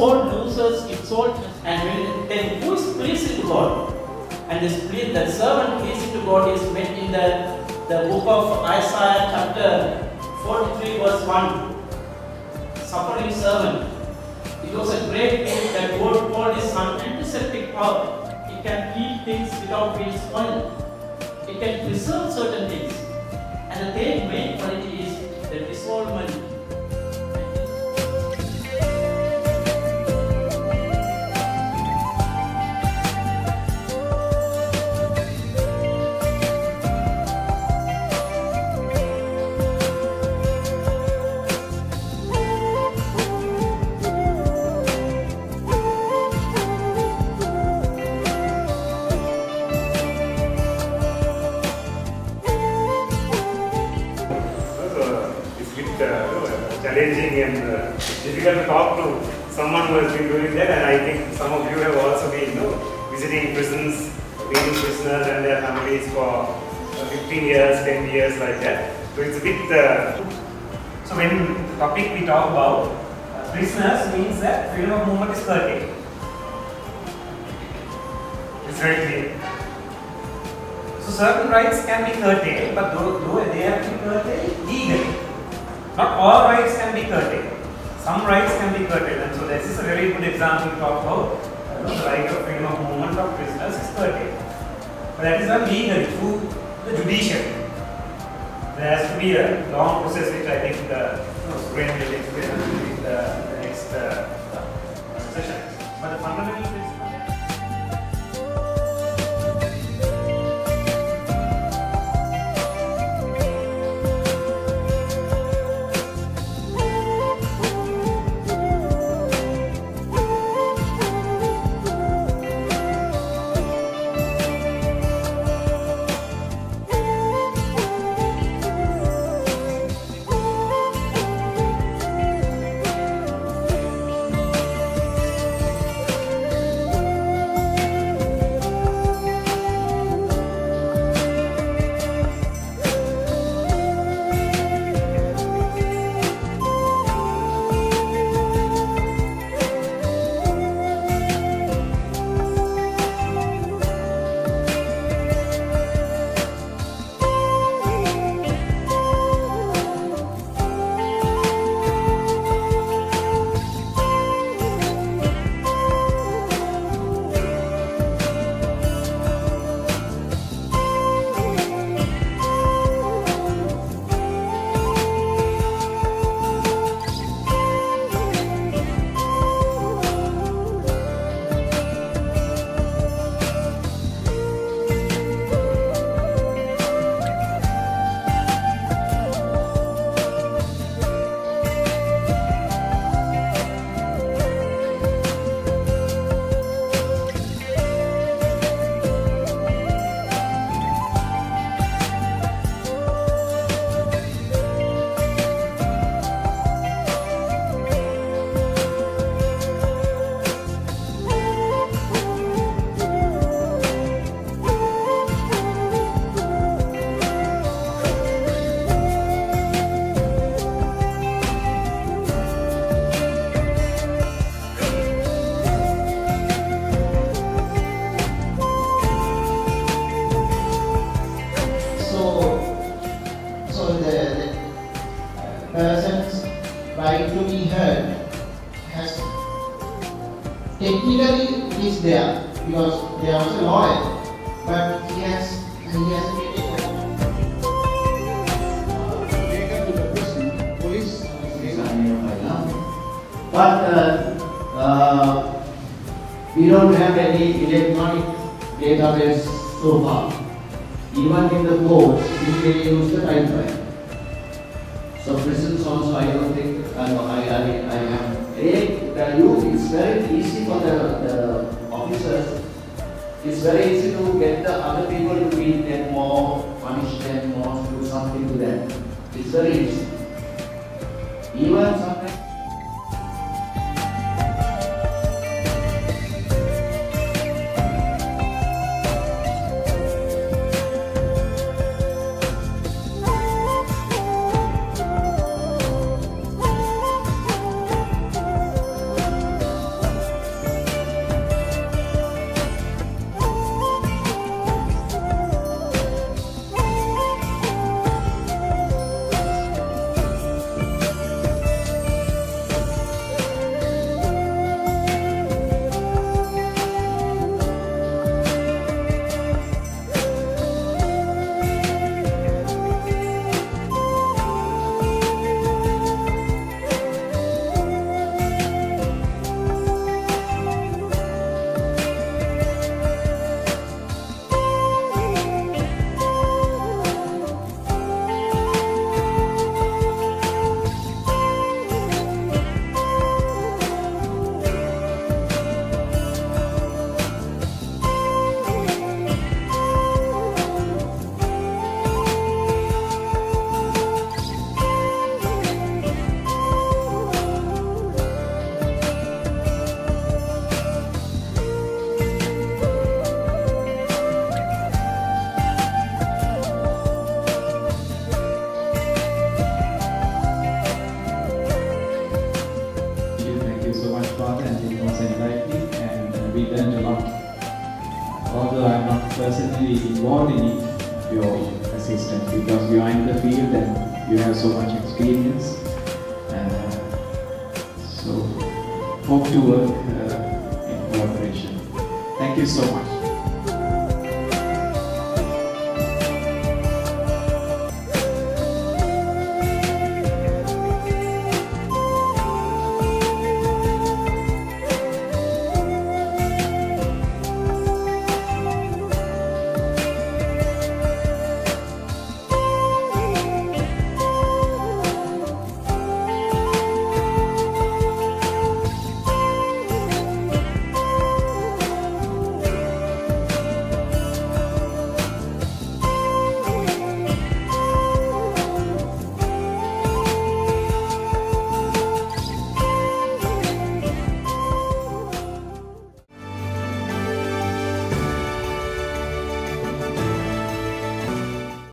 soul loses its soul, and then who is pleasing to God? And the servant pleasing to God is met in the book of Isaiah chapter 43 verse 1. Suffering servant. It was a great gift that God called his son antiseptic power. It can heal things without being spoiled. It can preserve certain things. And the main quality is the dissolvement. Challenging and difficult to talk to someone who has been doing that, and I think some of you have also been visiting prisons, being prisoners and their families for 15 years, 10 years like that. So it's a bit. So when the topic we talk about prisoners means that freedom of movement is curtailed. It's very clear. So certain rights can be curtailed, but though they have to be curtailed legally. Not all rights can be curtailed. Some rights can be curtailed, and so this is a very good example to talk about. The right of freedom of movement of prisoners is curtailed. But that is done legally through the judiciary. There has to be a long process, which I think Suren will explain in the next session. But the fundamental principle. person's right to be heard has technically is there because there was a lawyer, but he has been taken to the prison, police. But we don't have any electronic database so far. Even in the courts, we may use the typewriter. So prisons also, I don't think, I have to tell you, it's very easy for the officers. It's very easy to get the other people to beat them more, punish them more, do something to them. It's very easy. Even sometimes. personally involved in it, your assistance, because you are in the field and you have so much experience. So hope to work in collaboration. Thank you so much.